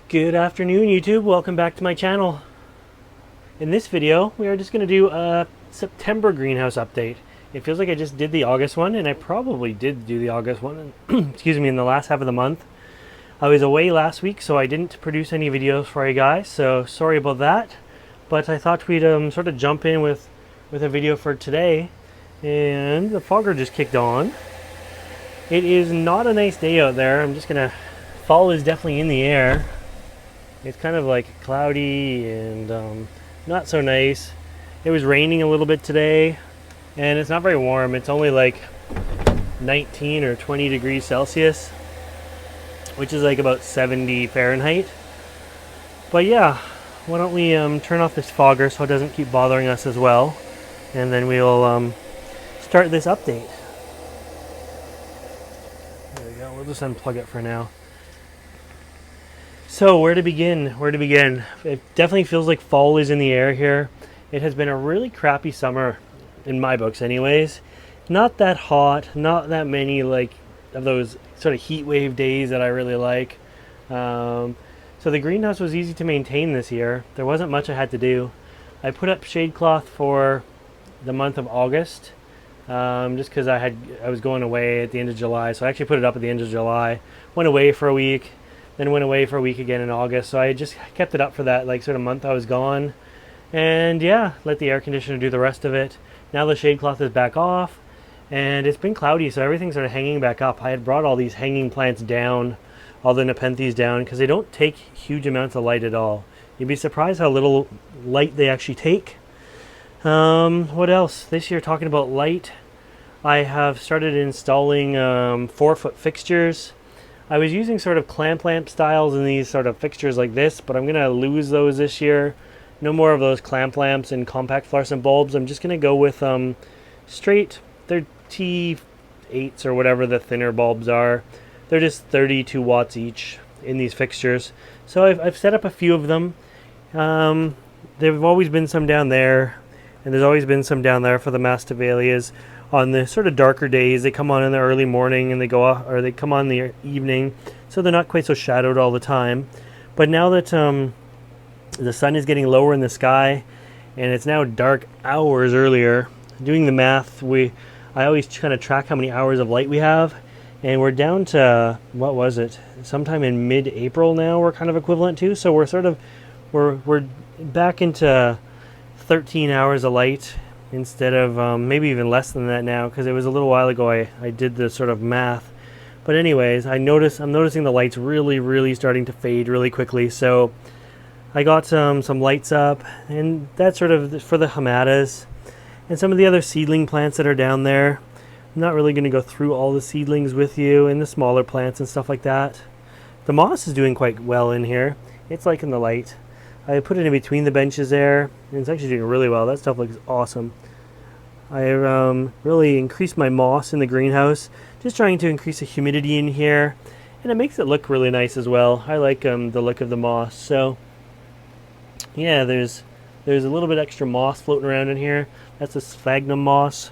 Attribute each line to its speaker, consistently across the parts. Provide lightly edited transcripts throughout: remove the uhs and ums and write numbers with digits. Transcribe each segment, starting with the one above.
Speaker 1: Good afternoon, YouTube. Welcome back to my channel. In this video, we are just going to do a September greenhouse update. It feels like I just did the August one, and I probably did do the August one, excuse me, in the last half of the month. I was away last week, so I didn't produce any videos for you guys, so sorry about that. But I thought we'd sort of jump in with a video for today, and the fogger just kicked on. It is not a nice day out there. I'm just going to... Fall is definitely in the air. It's kind of like cloudy and not so nice. It was raining a little bit today, and it's not very warm. It's only like 19 or 20 degrees Celsius, which is like about 70 Fahrenheit. But yeah, why don't we turn off this fogger so it doesn't keep bothering us as well, and then we'll start this update. There we go. We'll just unplug it for now. So where to begin? It definitely feels like fall is in the air here. It has been a really crappy summer, in my books anyways. Not that hot, not that many like of those sort of heat wave days that I really like. So the greenhouse was easy to maintain this year. There wasn't much I had to do. I put up shade cloth for the month of August, just because I was going away at the end of July. So I actually put it up at the end of July. Went away for a week. Then went away for a week again in August, so I just kept it up for that like sort of month I was gone, and yeah, let the air conditioner do the rest of it. Now the shade cloth is back off, and it's been cloudy, so everything's sort of hanging back up. I had brought all these hanging plants down, all the Nepenthes down, because they don't take huge amounts of light at all. You'd be surprised how little light they actually take. What else? This year, talking about light, I have started installing 4-foot fixtures. I was using sort of clamp lamp styles in these sort of fixtures like this, but I'm going to lose those this year. No more of those clamp lamps and compact fluorescent bulbs. I'm just going to go with straight, they're T8s or whatever the thinner bulbs are. They're just 32 watts each in these fixtures. So I've set up a few of them. There have always been some down there, and there's always been some down there for the Masdevallias. On the sort of darker days, they come on in the early morning and they go off, or they come on in the evening, so they're not quite so shadowed all the time. But now that the sun is getting lower in the sky and it's now dark hours earlier, doing the math, I always kind of track how many hours of light we have, and we're down to, what was it, sometime in mid-April now we're kind of equivalent to, so we're back into 13 hours of light instead of maybe even less than that now, because it was a little while ago I did the sort of math. But anyways, I'm noticing the lights really starting to fade really quickly, so I got some lights up, and that's sort of for the hamadas and some of the other seedling plants that are down there. I'm not really going to go through all the seedlings with you, and the smaller plants and stuff like that. The moss is doing quite well in here. It's liking the light. I put it in between the benches there, and it's actually doing really well. That stuff looks awesome. I really increased my moss in the greenhouse, just trying to increase the humidity in here, and it makes it look really nice as well. I like the look of the moss. So yeah, there's a little bit extra moss floating around in here. That's a sphagnum moss.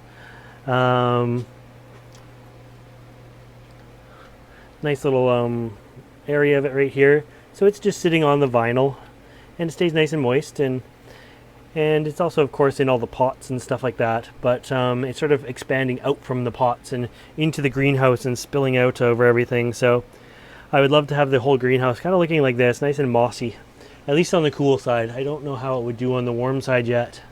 Speaker 1: Nice little area of it right here. So it's just sitting on the vinyl, and it stays nice and moist, and it's also, of course, in all the pots and stuff like that, but it's sort of expanding out from the pots and into the greenhouse and spilling out over everything. So I would love to have the whole greenhouse kind of looking like this, nice and mossy, at least on the cool side. I don't know how it would do on the warm side yet.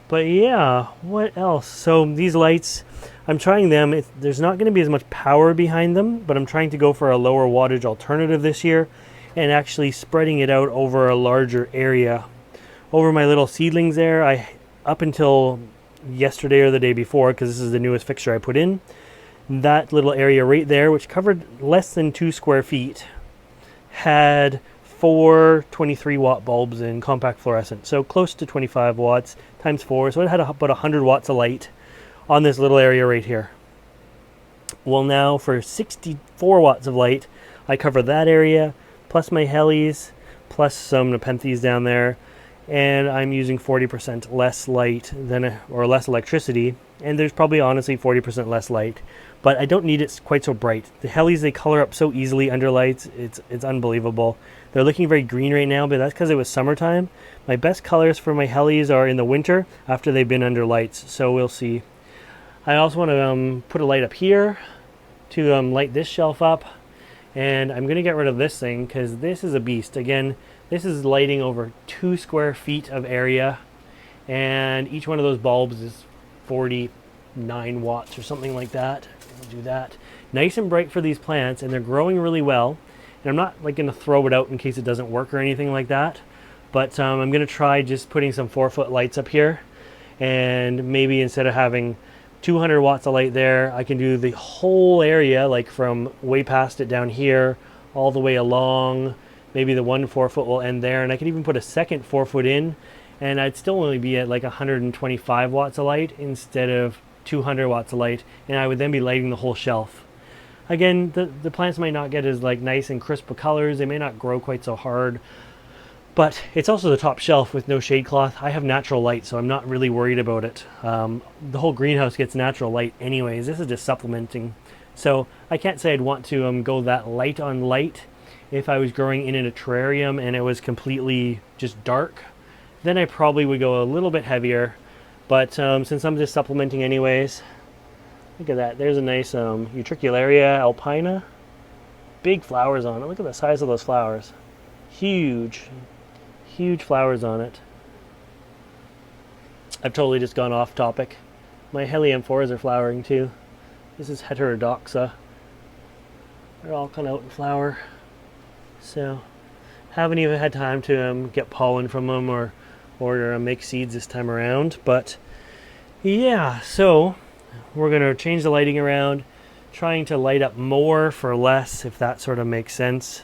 Speaker 1: But yeah, what else? So these lights, I'm trying them. There's not going to be as much power behind them, but I'm trying to go for a lower wattage alternative this year, and actually spreading it out over a larger area. Over my little seedlings there, up until yesterday or the day before, because this is the newest fixture I put in, that little area right there, which covered less than 2 square feet, had 4 23-watt bulbs in compact fluorescent, so close to 25 watts times 4, so it had about 100 watts of light on this little area right here. Well, now for 64 watts of light, I cover that area, plus my helis, plus some Nepenthes down there, and I'm using 40% less light or less electricity, and there's probably honestly 40% less light. but I don't need it quite so bright. The Helis, they color up so easily under lights. It's unbelievable. They're looking very green right now, but that's because it was summertime. My best colors for my Helis are in the winter after they've been under lights, so we'll see. I also want to put a light up here to light this shelf up, and I'm going to get rid of this thing because this is a beast. Again, this is lighting over 2 square feet of area, and each one of those bulbs is 49 watts or something like that. I'll do that. Nice and bright for these plants, and they're growing really well. And I'm not like going to throw it out in case it doesn't work or anything like that, but I'm going to try just putting some 4-foot lights up here, and maybe instead of having 200 watts of light there, I can do the whole area, like from way past it down here all the way along. Maybe the 1 4-foot will end there, and I could even put a second 4-foot in, and I'd still only be at like 125 watts of light instead of 200 watts of light, and I would then be lighting the whole shelf. Again, the plants might not get as like nice and crisp of colors. They may not grow quite so hard, but it's also the top shelf with no shade cloth. I have natural light, so I'm not really worried about it. The whole greenhouse gets natural light anyways. This is just supplementing. So I can't say I'd want to go that light on light. If I was growing in a terrarium and it was completely just dark, then I probably would go a little bit heavier. But since I'm just supplementing anyways, look at that. There's a nice Utricularia alpina. Big flowers on it. Look at the size of those flowers. Huge. Huge flowers on it. I've totally just gone off topic. My Heliamphoras are flowering too. This is Heterodoxa. They're all kind of out in flower. So, haven't even had time to get pollen from them or make seeds this time around. But yeah, so we're going to change the lighting around, trying to light up more for less, if that sort of makes sense.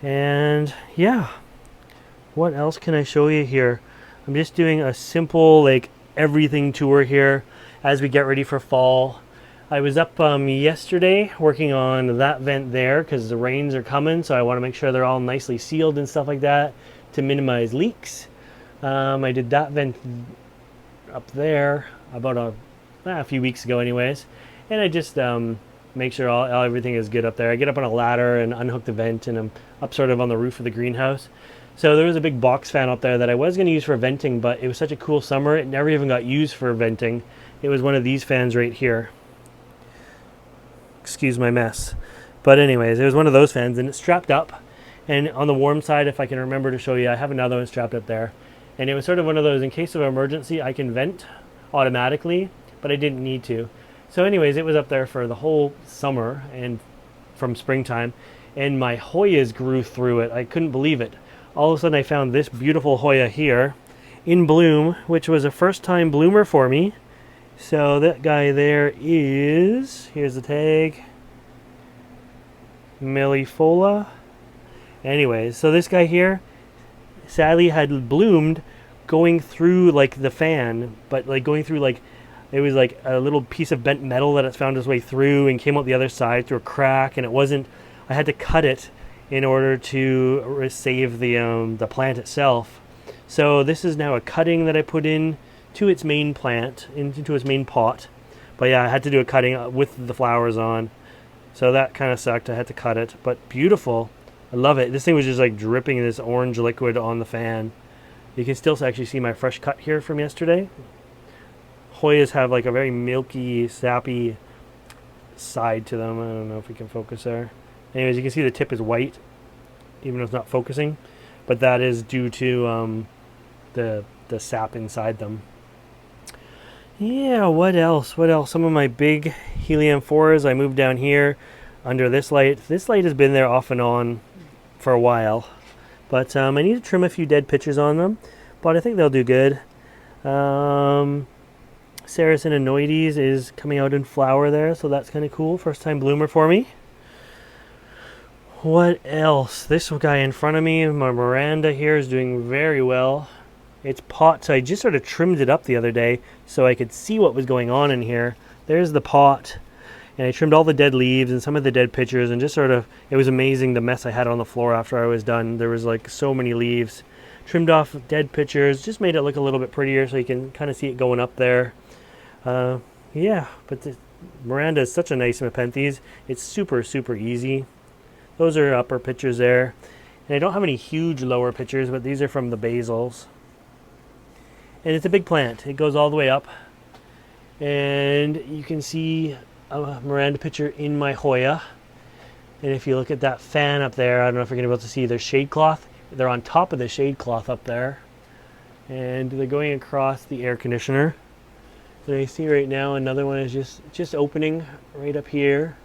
Speaker 1: And yeah, what else can I show you here? I'm just doing a simple like everything tour here as we get ready for fall. I was up yesterday working on that vent there because the rains are coming, so I want to make sure they're all nicely sealed and stuff like that to minimize leaks. I did that vent up there about a few weeks ago anyways, and I just make sure everything is good up there. I get up on a ladder and unhook the vent, and I'm up sort of on the roof of the greenhouse. So there was a big box fan up there that I was going to use for venting, but it was such a cool summer it never even got used for venting. It was one of these fans right here. Excuse my mess. But anyways, it was one of those fans, and it's strapped up. And on the warm side, if I can remember to show you, I have another one strapped up there. And it was sort of one of those, in case of emergency, I can vent automatically, but I didn't need to. So anyways, it was up there for the whole summer and from springtime, and my Hoyas grew through it. I couldn't believe it. All of a sudden I found this beautiful Hoya here in bloom, which was a first-time bloomer for me. So that guy there is, here's the tag, Mellifolia. Anyways, so this guy here sadly had bloomed going through like the fan, but like going through like, it was like a little piece of bent metal that it's found its way through and came out the other side through a crack, and it wasn't, I had to cut it in order to save the plant itself. So this is now a cutting that I put in to its main plant, into its main pot. But yeah, I had to do a cutting with the flowers on. So that kind of sucked. I had to cut it. But beautiful. I love it. This thing was just like dripping this orange liquid on the fan. You can still actually see my fresh cut here from yesterday. Hoyas have like a very milky, sappy side to them. I don't know if we can focus there. Anyways, you can see the tip is white, even though it's not focusing. But that is due to the sap inside them. Yeah, what else? What else? Some of my big Heliamphoras I moved down here under this light. This light has been there off and on for a while. But I need to trim a few dead pitches on them. But I think they'll do good. Saracen anoides is coming out in flower there, so that's kind of cool. First time bloomer for me. What else? This guy in front of me, my Miranda here, is doing very well. It's pot. I just sort of trimmed it up the other day so I could see what was going on in here. There's the pot, and I trimmed all the dead leaves and some of the dead pitchers, and just sort of, it was amazing the mess I had on the floor after I was done. There was like so many leaves. Trimmed off dead pitchers, just made it look a little bit prettier so you can kind of see it going up there. Yeah, but Miranda is such a nice Nepenthes. It's super, super easy. Those are upper pictures there. And I don't have any huge lower pictures, but these are from the basils. And it's a big plant. It goes all the way up. And you can see a Miranda picture in my Hoya. And if you look at that fan up there, I don't know if you're going to be able to see their shade cloth. They're on top of the shade cloth up there. And they're going across the air conditioner. And I see right now another one is just opening right up here.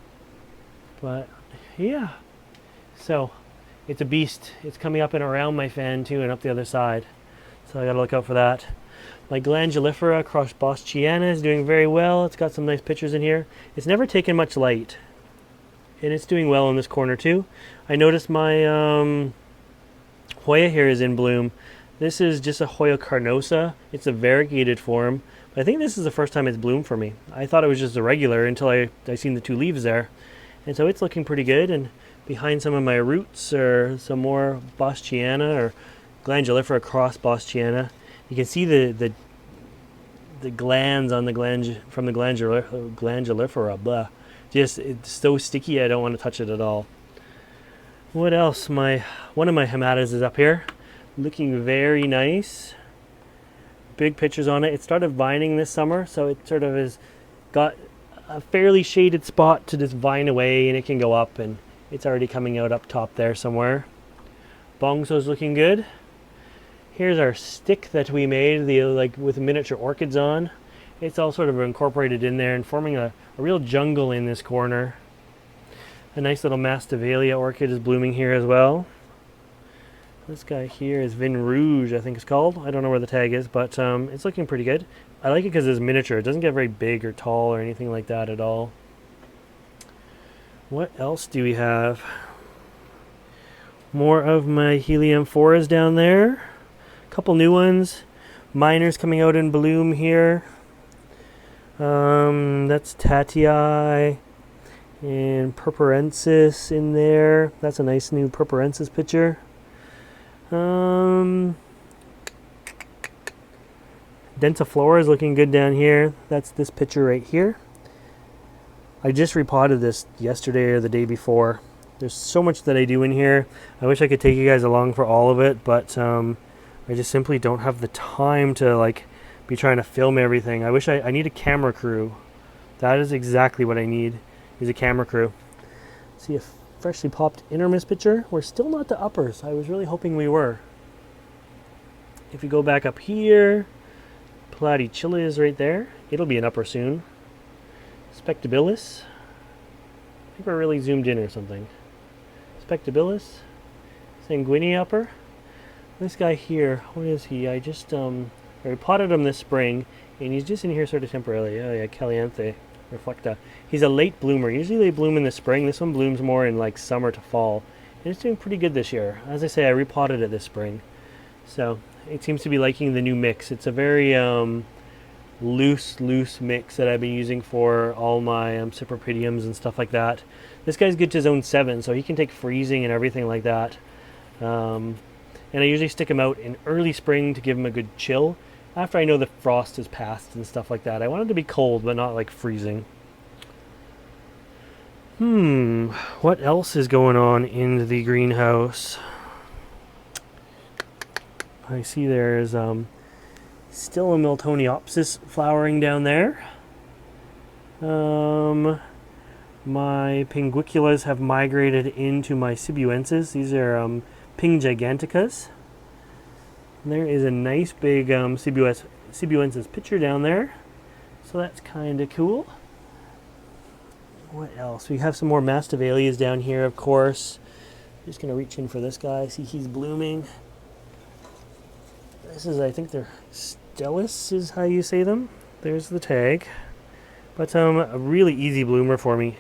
Speaker 1: But yeah. So it's a beast. It's coming up and around my fan too and up the other side. So I gotta look out for that. My Glandulifera across Boschiana is doing very well. It's got some nice pictures in here. It's never taken much light. And it's doing well in this corner too. I noticed my Hoya here is in bloom. This is just a Hoya carnosa. It's a variegated form. But I think this is the first time it's bloomed for me. I thought it was just a regular until I seen the two leaves there. And so it's looking pretty good. And behind some of my roots are some more Boschiana or Glandulifera across Boschiana. You can see the glands on the from the Glandulifera. Blah. Just it's so sticky I don't want to touch it at all. What else? One of my hematas is up here, looking very nice. Big pictures on it. It started vining this summer, so it sort of has got a fairly shaded spot to just vine away, and it can go up, and it's already coming out up top there somewhere. Bongso's looking good. Here's our stick that we made, with miniature orchids on. It's all sort of incorporated in there and forming a real jungle in this corner. A nice little Masdevallia orchid is blooming here as well. This guy here is Vin Rouge, I think it's called. I don't know where the tag is, but it's looking pretty good. I like it because it's miniature. It doesn't get very big or tall or anything like that at all. What else do we have? More of my Heliamphoras down there. A couple new ones. Minors coming out in bloom here. That's Tatii and Purpurensis in there. That's a nice new Purpurensis picture. Densiflora is looking good down here. That's this picture right here. I just repotted this yesterday or the day before. There's so much that I do in here. I wish I could take you guys along for all of it, but I just simply don't have the time to be trying to film everything. I need a camera crew. That is exactly what I need, is a camera crew. See a freshly popped intermis picture. We're still not to uppers. I was really hoping we were. If you go back up here, Platychilla is right there. It'll be an upper soon. Spectabilis. I think we're really zoomed in or something. Spectabilis. Sanguinea upper. This guy here, what is he? I potted him this spring, and he's just in here sort of temporarily. Oh yeah, Heliamphora reflecta. He's a late bloomer. Usually they bloom in the spring. This one blooms more in summer to fall. And it's doing pretty good this year. As I say, I repotted it this spring. So it seems to be liking the new mix. It's a very loose mix that I've been using for all my Cypripediums and stuff like that. This guy's good to zone 7, so he can take freezing and everything like that. And I usually stick him out in early spring to give him a good chill after I know the frost has passed and stuff like that. I want it to be cold, but not freezing. What else is going on in the greenhouse? I see there's still a Phalaenopsis flowering down there. My pinguiculas have migrated into my Sibuenses. These are Ping giganticas. There is a nice big Sibuensis picture down there, so that's kind of cool. What else? We have some more Masdevallias down here, of course. I'm just going to reach in for this guy. See, he's blooming. This is, I think they're Stellis is how you say them. There's the tag. But a really easy bloomer for me.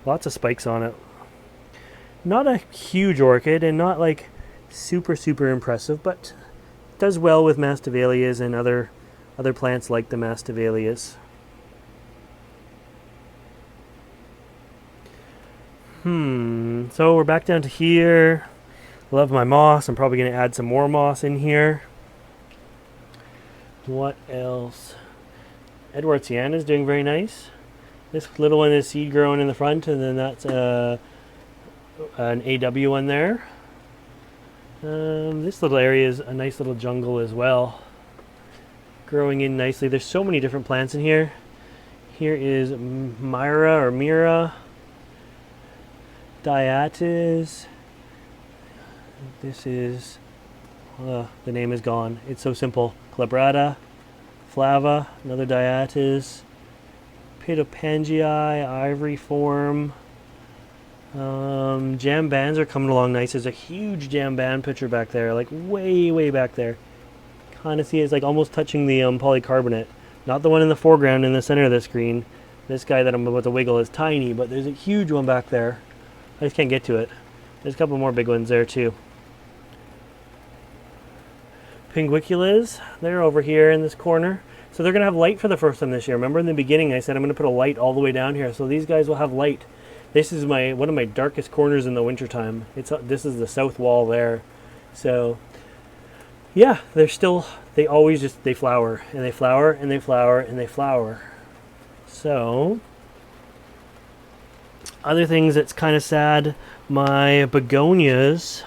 Speaker 1: Lots of spikes on it. Not a huge orchid and not super impressive, but does well with Masdevallias and other plants like the Masdevallias. So we're back down to here. Love my moss. I'm probably going to add some more moss in here. What else? Edwardsiana is doing very nice. This little one is seed grown in the front, and then that's an AW one there. This little area is a nice little jungle as well, growing in nicely. There's so many different plants in here. Here is Myra or Mira, Diatis. This is, the name is gone. It's so simple. Glabrata, Flava, another Diatis, Pitopangii, Ivory Form. Jambans are coming along nice. There's a huge Jamban picture back there, like way back there. Kind of see it's like almost touching the polycarbonate. Not the one in the foreground in the center of the screen. This guy that I'm about to wiggle is tiny, but there's a huge one back there. I just can't get to it. There's a couple more big ones there too. Pinguiculas, they're over here in this corner. So they're going to have light for the first time this year. Remember in the beginning I said I'm going to put a light all the way down here. So these guys will have light. This is one of my darkest corners in the wintertime. This is the south wall there. So yeah, they flower and they flower and they flower and they flower. So other things that's kind of sad, my begonias,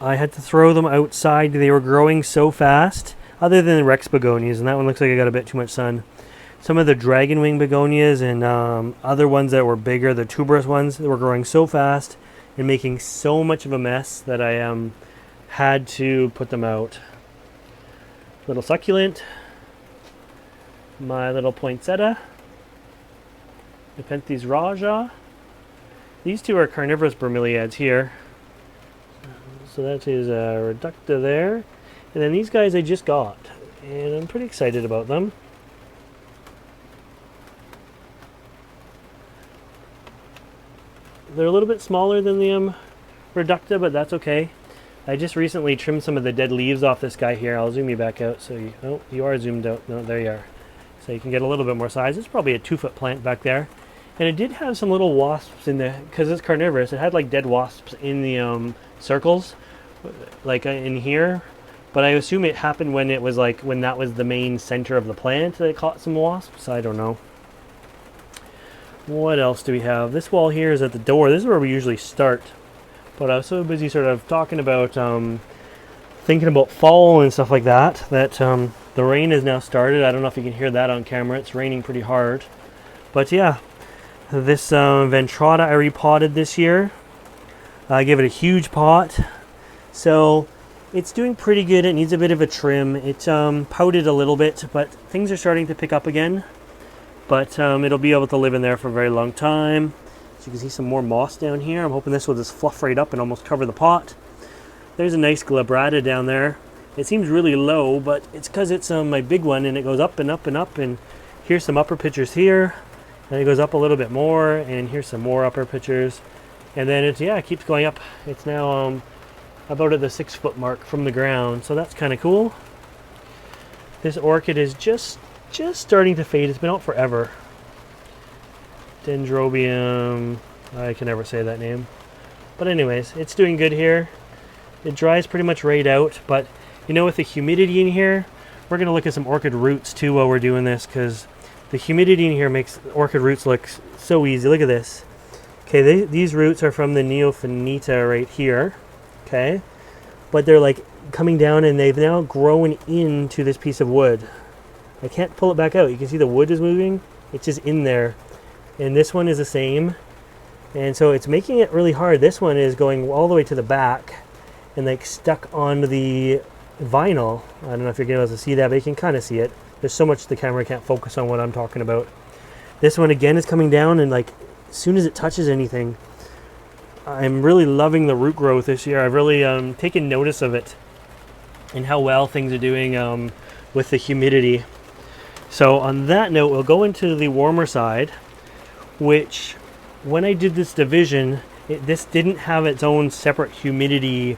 Speaker 1: I had to throw them outside. They were growing so fast, other than the Rex begonias, and that one looks like I got a bit too much sun. Some of the dragon wing begonias and other ones that were bigger, the tuberous ones, they were growing so fast and making so much of a mess that I had to put them out. Little succulent, my little poinsettia, Nepenthes raja. These two are carnivorous bromeliads here. So that is a reducta there. And then these guys I just got, and I'm pretty excited about them. They're a little bit smaller than the reducta, but that's okay. I just recently trimmed some of the dead leaves off this guy here. I'll zoom you back out so you are zoomed out. No, there you are. So you can get a little bit more size. It's probably a 2-foot plant back there. And it did have some little wasps in there, because it's carnivorous. It had like dead wasps in the circles, like in here. But I assume it happened when it was like, when that was the main center of the plant that it caught some wasps. I don't know. What else do we have? This wall here is at the door. This is where we usually start. But I was so busy sort of talking about, thinking about fall and stuff like that, that the rain has now started. I don't know if you can hear that on camera. It's raining pretty hard. But yeah, this Ventrata I repotted this year. I gave it a huge pot. So it's doing pretty good. It needs a bit of a trim. It pouted a little bit, but things are starting to pick up again. But it'll be able to live in there for a very long time. So you can see some more moss down here. I'm hoping this will just fluff right up and almost cover the pot. There's a nice glabrata down there. It seems really low, but it's because it's my big one, and it goes up and up and up. And here's some upper pictures here. And it goes up a little bit more, and here's some more upper pictures. And then it keeps going up. It's now about at the 6-foot mark from the ground, so that's kind of cool. This orchid is just starting to fade. It's been out forever. Dendrobium, I can never say that name. But anyways, it's doing good here. It dries pretty much right out, but you know, with the humidity in here, we're going to look at some orchid roots too while we're doing this, because the humidity in here makes orchid roots look so easy. Look at this. Okay, these roots are from the Neophanita right here. Okay, but they're like coming down, and they've now grown into this piece of wood. I can't pull it back out. You can see the wood is moving. It's just in there. And this one is the same. And so it's making it really hard. This one is going all the way to the back and like stuck onto the vinyl. I don't know if you're going to be able to see that, but you can kind of see it. There's so much the camera can't focus on what I'm talking about. This one again is coming down, and like as soon as it touches anything, I'm really loving the root growth this year. I've really taken notice of it and how well things are doing with the humidity. So on that note, we'll go into the warmer side, which when I did this division, this didn't have its own separate humidity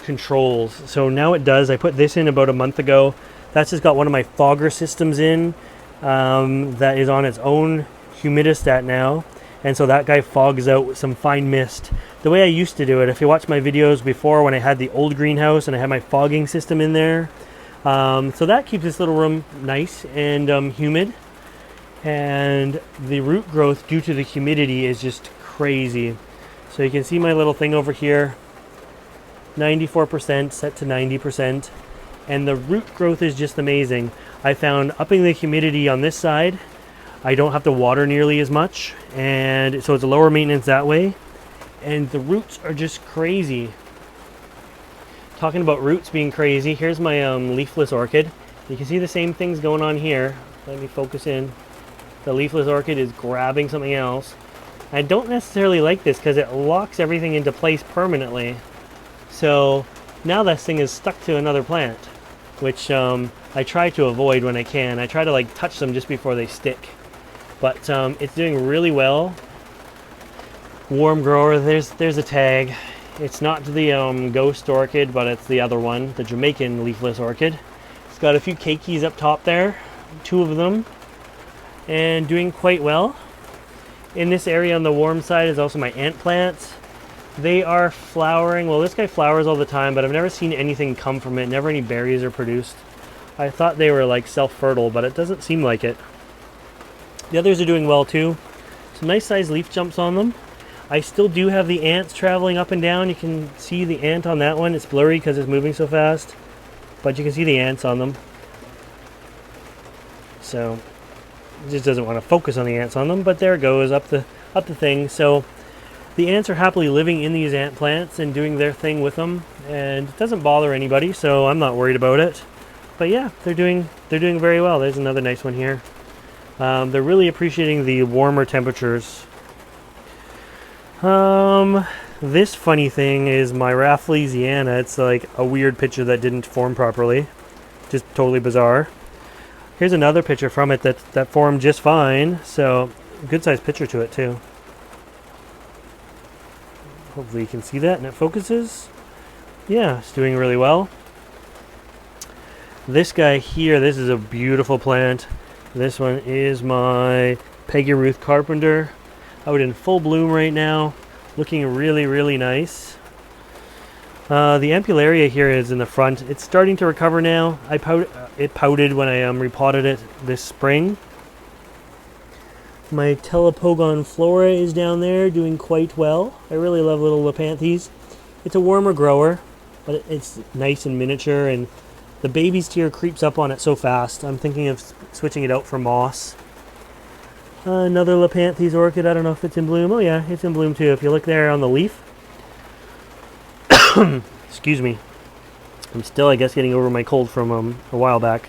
Speaker 1: controls. So now it does. I put this in about a month ago. That's just got one of my fogger systems in that is on its own humidistat now. And so that guy fogs out some fine mist. The way I used to do it, if you watch my videos before when I had the old greenhouse and I had my fogging system in there, so that keeps this little room nice and humid. and the root growth due to the humidity is just crazy. So you can see my little thing over here, 94% set to 90%, and the root growth is just amazing. I found upping the humidity on this side, I don't have to water nearly as much, and so it's a lower maintenance that way, and the roots are just crazy. Talking about roots being crazy, here's my leafless orchid. You can see the same things going on here. Let me focus in. The leafless orchid is grabbing something else. I don't necessarily like this because it locks everything into place permanently. So now this thing is stuck to another plant, which I try to avoid when I can. I try to like touch them just before they stick. But it's doing really well. Warm grower, there's a tag. It's not the ghost orchid, but it's the other one, the Jamaican leafless orchid. It's got a few keikis up top there, 2 of them, and doing quite well. In this area on the warm side is also my ant plants. They are flowering. Well, this guy flowers all the time, but I've never seen anything come from it. Never any berries are produced. I thought they were like self-fertile, but it doesn't seem like it. The others are doing well too. Some nice sized leaf jumps on them. I still do have the ants traveling up and down. You can see the ant on that one. It's blurry because it's moving so fast, but you can see the ants on them. So it just doesn't want to focus on the ants on them, but there it goes up the thing. So the ants are happily living in these ant plants and doing their thing with them, and it doesn't bother anybody, so I'm not worried about it. But yeah, they're doing very well. There's another nice one here. They're really appreciating the warmer temperatures. This funny thing is my Rafflesiana. It's like a weird picture that didn't form properly. Just totally bizarre. Here's another picture from it that formed just fine. So, good sized picture to it too. Hopefully you can see that and it focuses. Yeah, it's doing really well. This guy here, this is a beautiful plant. This one is my Peggy Ruth Carpenter. Out in full bloom right now, looking really, really nice. The ampullaria here is in the front. It's starting to recover now. It pouted when I repotted it this spring. My Telepogon flora is down there doing quite well. I really love little Nepenthes. It's a warmer grower, but it's nice and miniature, and the baby's tier creeps up on it so fast. I'm thinking of switching it out for moss. Another Nepenthes orchid. I don't know if it's in bloom. Oh yeah, it's in bloom too. If you look there on the leaf. Excuse me. I'm still, I guess, getting over my cold from a while back.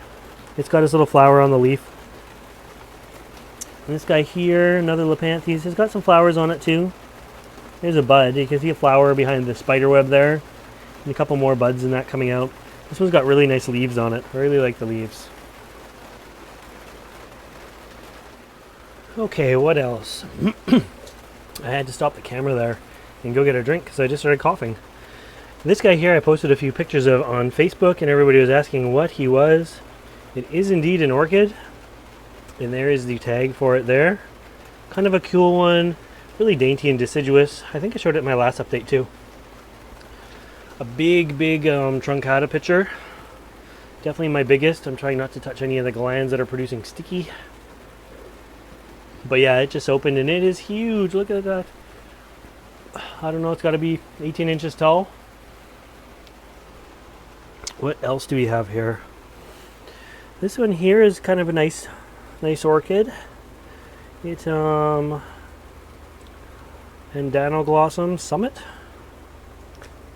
Speaker 1: It's got this little flower on the leaf. And this guy here, another Nepenthes, has got some flowers on it too. There's a bud. You can see a flower behind the spider web there. And a couple more buds in that coming out. This one's got really nice leaves on it. I really like the leaves. Okay, what else? I had to stop the camera there and go get a drink because I just started coughing. This guy here I posted a few pictures of on Facebook, and everybody was asking what he was. It is indeed an orchid, and there is the tag for it there. Kind of a cool one, really dainty and deciduous. I think I showed it in my last update too. A big truncata picture. Definitely my biggest. I'm trying not to touch any of the glands that are producing sticky. But yeah, it just opened and it is huge. Look at that. I don't know, it's got to be 18 inches tall. What else do we have here? This one here is kind of a nice orchid. It's Andanoglossum Summit.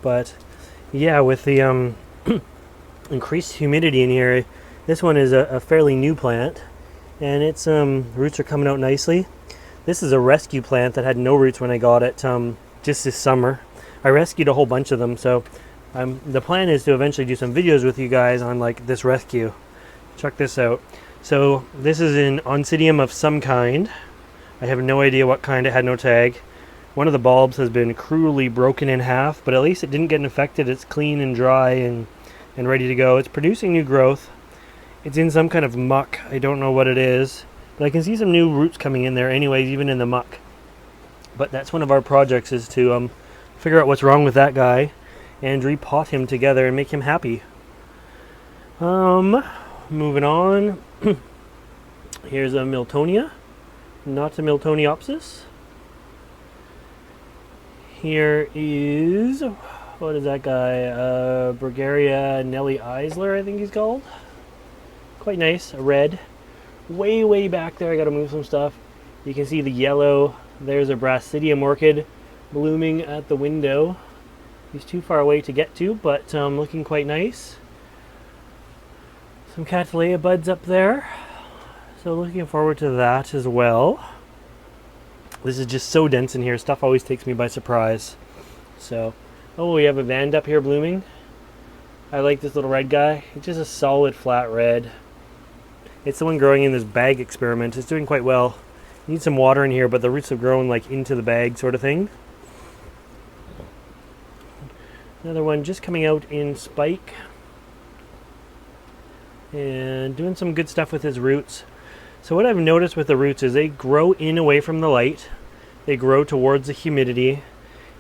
Speaker 1: But yeah, with the increased humidity in here, this one is a fairly new plant. And its roots are coming out nicely. This is a rescue plant that had no roots when I got it just this summer. I rescued a whole bunch of them, so the plan is to eventually do some videos with you guys on like this rescue. Check this out. So this is an Oncidium of some kind. I have no idea what kind. It had no tag. One of the bulbs has been cruelly broken in half, but at least it didn't get infected. It's clean and dry and ready to go. It's producing new growth. It's in some kind of muck. I don't know what it is, but I can see some new roots coming in there anyways, even in the muck. But that's one of our projects, is to figure out what's wrong with that guy and repot him together and make him happy. Moving on. Here's a Miltonia, not a Miltoniopsis. Here is, what is that guy? Bulgaria Nelly Eisler, I think he's called. Quite nice, a red. Way back there, I gotta move some stuff. You can see the yellow. There's a Brasidium orchid blooming at the window. He's too far away to get to, but looking quite nice. Some Cattleya buds up there. So looking forward to that as well. This is just so dense in here. Stuff always takes me by surprise. So, oh, we have a Vand up here blooming. I like this little red guy. It's just a solid flat red. It's the one growing in this bag experiment. It's doing quite well. Need some water in here, but the roots have grown like into the bag sort of thing. Another one just coming out in spike. And doing some good stuff with his roots. So what I've noticed with the roots is they grow in away from the light. They grow towards the humidity.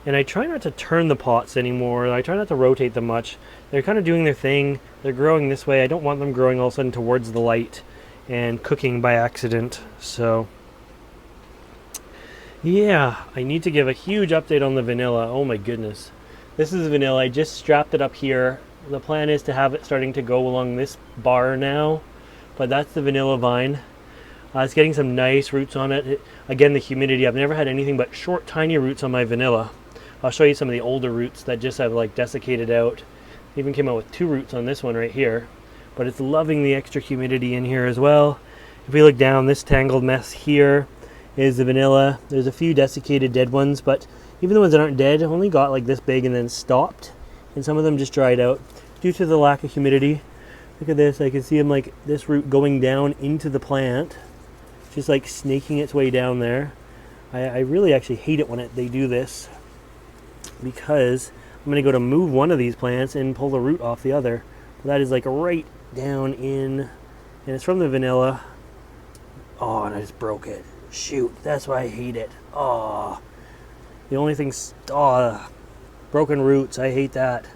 Speaker 1: And I try not to turn the pots anymore. I try not to rotate them much. They're kind of doing their thing. They're growing this way. I don't want them growing all of a sudden towards the light and cooking by accident. So yeah, I need to give a huge update on the vanilla. Oh my goodness. This is vanilla. I just strapped it up here. The plan is to have it starting to go along this bar now. But that's the vanilla vine. It's getting some nice roots on it. Again, the humidity. I've never had anything but short, tiny roots on my vanilla. I'll show you some of the older roots that just have like desiccated out. Even came out with 2 roots on this one right here. But it's loving the extra humidity in here as well. If we look down, this tangled mess here is the vanilla. There's a few desiccated dead ones, but even the ones that aren't dead only got like this big and then stopped. And some of them just dried out due to the lack of humidity. Look at this. I can see them like this root going down into the plant. Just like snaking its way down there. I really actually hate it when they do this, because I'm going to go to move one of these plants and pull the root off the other. But that is like right down in, and it's from the vanilla. Oh, and I just broke it. Shoot, that's why I hate it. Oh, the only thing, broken roots, I hate that.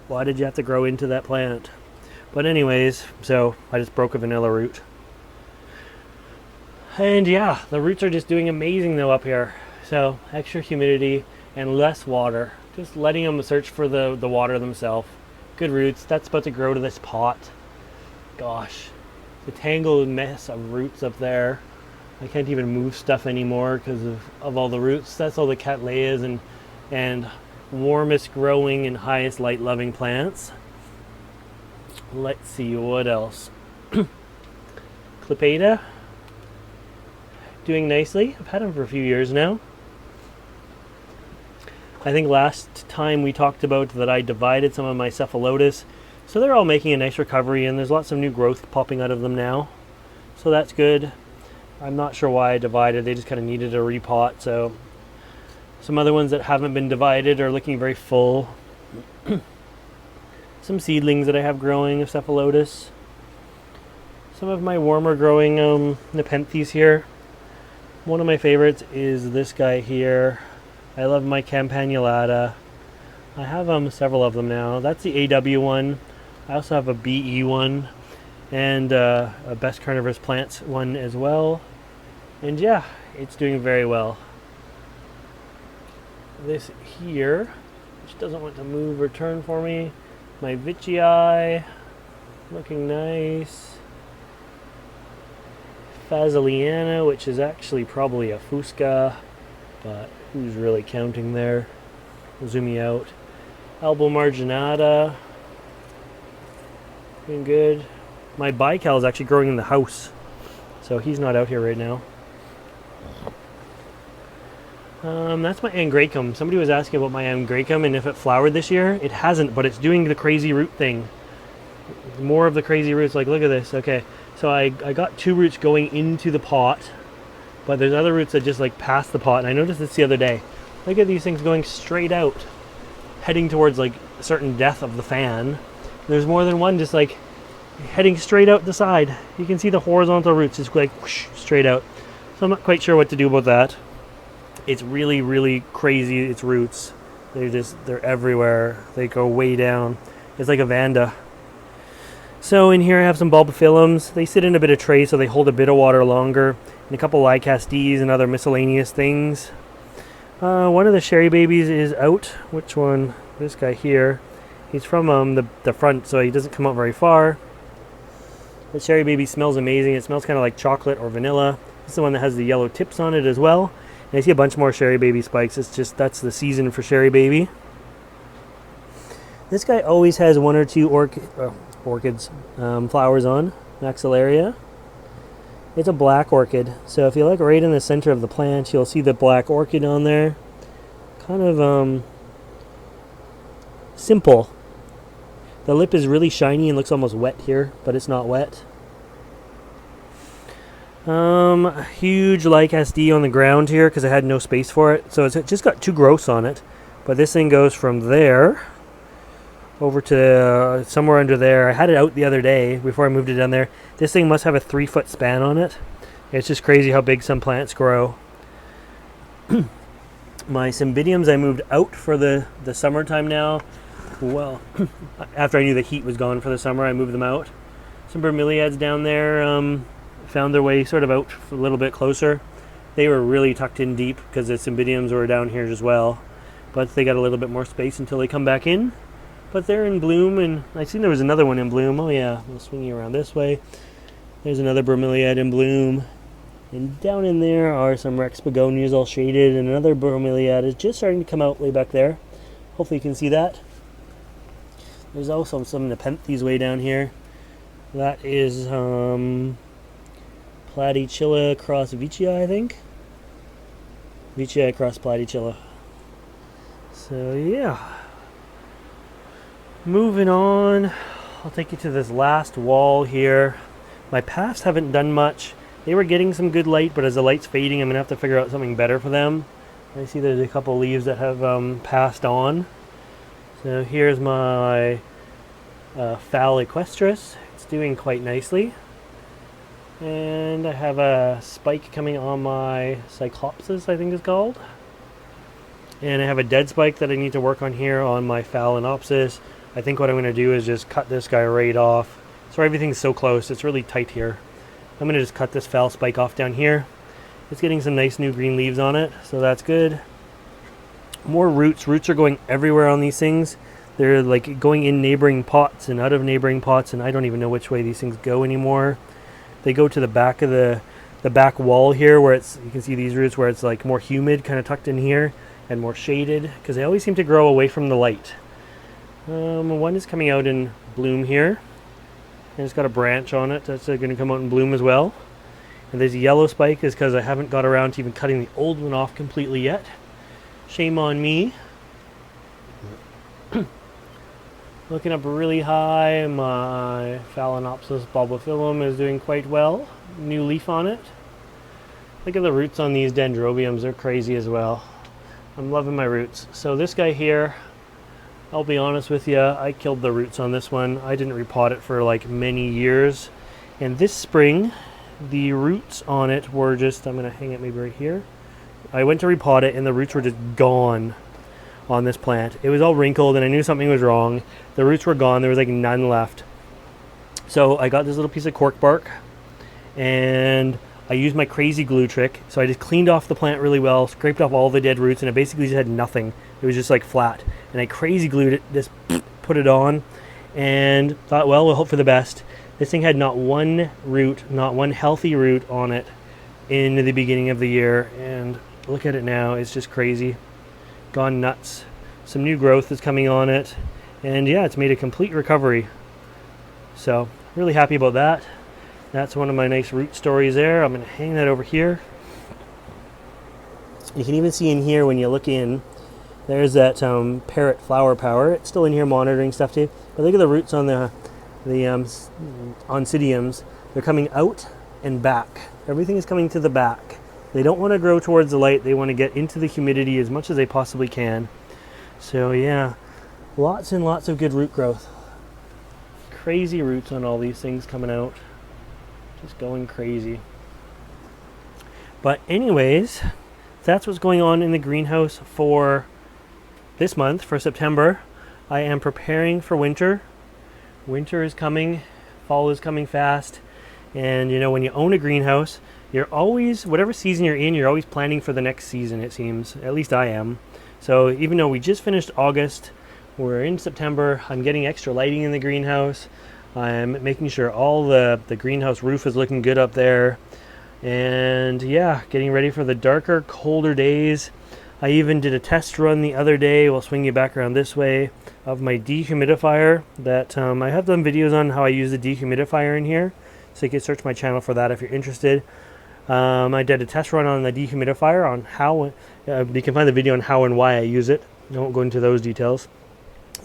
Speaker 1: Why did you have to grow into that plant? But anyways, so I just broke a vanilla root. And yeah, the roots are just doing amazing though up here. So extra humidity and less water. Just letting them search for the water themselves. Good roots. That's about to grow to this pot. Gosh, the tangled mess of roots up there. I can't even move stuff anymore because of all the roots. That's all the Cattleyas and warmest growing and highest light loving plants. Let's see what else. Clipeda. Doing nicely. I've had them for a few years now. I think last time we talked about that I divided some of my cephalotus, so they're all making a nice recovery, and there's lots of new growth popping out of them now, so that's good. I'm not sure why I divided. They just kind of needed a repot. So some other ones that haven't been divided are looking very full. Some seedlings that I have growing of cephalotus. Some of my warmer growing Nepenthes here. One of my favorites is this guy here. I love my Campanulata. I have several of them now. That's the AW one. I also have a BE one and a Best Carnivorous Plants one as well. And yeah, it's doing very well. This here, which doesn't want to move or turn for me. My Vichii, looking nice. Phasiliana, which is actually probably a Fusca, but who's really counting there? I'll zoom you out. Albo marginata, doing good. My bical is actually growing in the house, so he's not out here right now. That's my Angraecum. Somebody was asking about my Angraecum and if it flowered this year. It hasn't, but it's doing the crazy root thing. More of the crazy roots. Like, look at this. Okay, so I got 2 roots going into the pot, but there's other roots that just like past the pot. And I noticed this the other day. Look at these things going straight out, heading towards like a certain depth of the fan. There's more than one just like heading straight out the side. You can see the horizontal roots just like whoosh, straight out. So I'm not quite sure what to do about that. It's really, really crazy, its roots. They're everywhere. They go way down. It's like a Vanda. So in here I have some bulbophyllums. They sit in a bit of tray so they hold a bit of water longer, and a couple lycastes and other miscellaneous things. One of the sherry babies is out. Which one? This guy here. He's from the front, so he doesn't come out very far. The sherry baby smells amazing. It smells kind of like chocolate or vanilla. This is the one that has the yellow tips on it as well. And I see a bunch more sherry baby spikes. It's just, that's the season for sherry baby. This guy always has one or two orchids, flowers on, maxillaria. It's a black orchid. So if you look right in the center of the plant, you'll see the black orchid on there. Kind of simple. The lip is really shiny and looks almost wet here, but it's not wet. Huge lycasd on the ground here because I had no space for it. So it's just got two growths on it. But this thing goes from there over to somewhere under there. I had it out the other day before I moved it down there. This thing must have a 3-foot span on it. It's just crazy how big some plants grow. My cymbidiums I moved out for the summertime now. Well, after I knew the heat was gone for the summer, I moved them out. Some bromeliads down there found their way sort of out a little bit closer. They were really tucked in deep because the cymbidiums were down here as well. But they got a little bit more space until they come back in. But they're in bloom, and I seen there was another one in bloom. Oh yeah, I'll swing you around this way. There's another bromeliad in bloom. And down in there are some Rex begonias all shaded, and another bromeliad is just starting to come out way back there. Hopefully you can see that. There's also some Nepenthes way down here. That is Platychilla cross Veitchii, I think. Veitchii cross Platychilla. So yeah. Moving on, I'll take you to this last wall here. My paths haven't done much. They were getting some good light, but as the light's fading, I'm going to have to figure out something better for them. I see there's a couple leaves that have passed on. So here's my Phalaenopsis. It's doing quite nicely. And I have a spike coming on my Cyclopsis, I think it's called. And I have a dead spike that I need to work on here on my Phalaenopsis. I think what I'm going to do is just cut this guy right off. So everything's so close, it's really tight here. I'm going to just cut this foul spike off down here. It's getting some nice new green leaves on it, so that's good. More roots. Roots are going everywhere on these things. They're like going in neighboring pots and out of neighboring pots, and I don't even know which way these things go anymore. They go to the back of the back wall here where it's, you can see these roots where it's like more humid, kind of tucked in here, and more shaded, because they always seem to grow away from the light. One is coming out in bloom here, and it's got a branch on it that's going to come out in bloom as well. And there's a yellow spike, is because I haven't got around to even cutting the old one off completely yet. Shame on me. Looking up really high, my Phalaenopsis bulbophyllum is doing quite well. New leaf on it. Look at the roots on these dendrobiums, they're crazy as well. I'm loving my roots. So this guy here, I'll be honest with you, I killed the roots on this one. I didn't repot it for like many years. And this spring, the roots on it were just, I'm going to hang it maybe right here. I went to repot it and the roots were just gone on this plant. It was all wrinkled and I knew something was wrong. The roots were gone, there was like none left. So I got this little piece of cork bark and I used my crazy glue trick. So I just cleaned off the plant really well, scraped off all the dead roots, and it basically just had nothing. It was just like flat. And I crazy glued it, just put it on, and thought, well, we'll hope for the best. This thing had not one root, not one healthy root on it in the beginning of the year. And look at it now, it's just crazy. Gone nuts. Some new growth is coming on it. And yeah, it's made a complete recovery. So, really happy about that. That's one of my nice root stories there. I'm going to hang that over here. You can even see in here when you look in, there's that parrot flower power. It's still in here monitoring stuff too. But look at the roots on the oncidiums. They're coming out and back. Everything is coming to the back. They don't want to grow towards the light. They want to get into the humidity as much as they possibly can. So yeah, lots and lots of good root growth. Crazy roots on all these things coming out. Just going crazy. But anyways, that's what's going on in the greenhouse for this month, for September. I am preparing for winter. Winter is coming. fall is coming fast. And you know, when you own a greenhouse, you're always, whatever season you're in, you're always planning for the next season, it seems. At least I am. So even though we just finished August, we're in September, I'm getting extra lighting in the greenhouse. I'm making sure all the greenhouse roof is looking good up there. And yeah, getting ready for the darker, colder days. I even did a test run the other day, we'll swing you back around this way, of my dehumidifier that I have done videos on how I use the dehumidifier in here. So you can search my channel for that if you're interested. I did a test run on the dehumidifier on how, you can find the video on how and why I use it. I won't go into those details.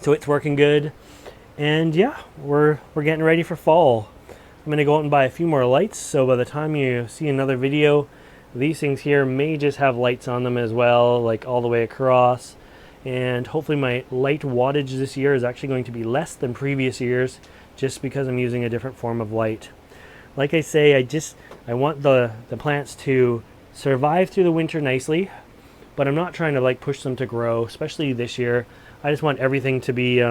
Speaker 1: So it's working good. And yeah, we're getting ready for fall. I'm going to go out and buy a few more lights, so by the time you see another video, these things here may just have lights on them as well, like all the way across. And hopefully my light wattage this year is actually going to be less than previous years, just because I'm using a different form of light. Like I say, I want the plants to survive through the winter nicely, but I'm not trying to like push them to grow, especially this year. I just want everything to be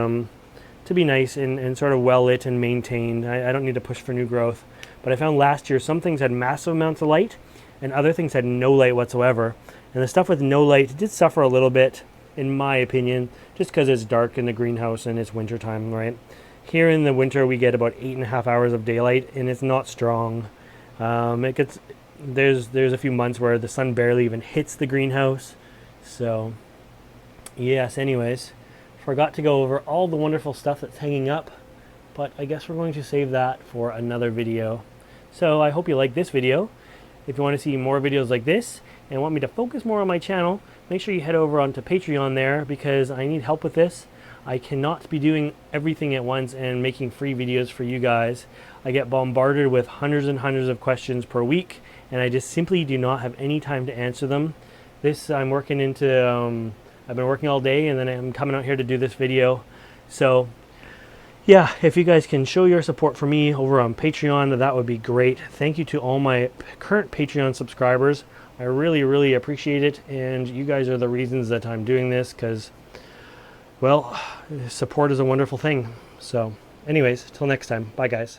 Speaker 1: nice and sort of well lit and maintained. I don't need to push for new growth. But I found last year some things had massive amounts of light and other things had no light whatsoever. And the stuff with no light did suffer a little bit, in my opinion, just because it's dark in the greenhouse and it's winter time, right? Here in the winter we get about 8.5 hours of daylight and it's not strong. There's a few months where the sun barely even hits the greenhouse. So yes, anyways, forgot to go over all the wonderful stuff that's hanging up, but I guess we're going to save that for another video. So I hope you like this video. If you want to see more videos like this and want me to focus more on my channel, make sure you head over onto Patreon there, because I need help with this. I cannot be doing everything at once and making free videos for you guys. I get bombarded with hundreds and hundreds of questions per week, and I just simply do not have any time to answer them. This I'm working into, I've been working all day and then I'm coming out here to do this video. So yeah, if you guys can show your support for me over on Patreon, that would be great. Thank you to all my current Patreon subscribers. I really, really appreciate it, and you guys are the reasons that I'm doing this, because, well, support is a wonderful thing. So anyways, till next time, bye guys.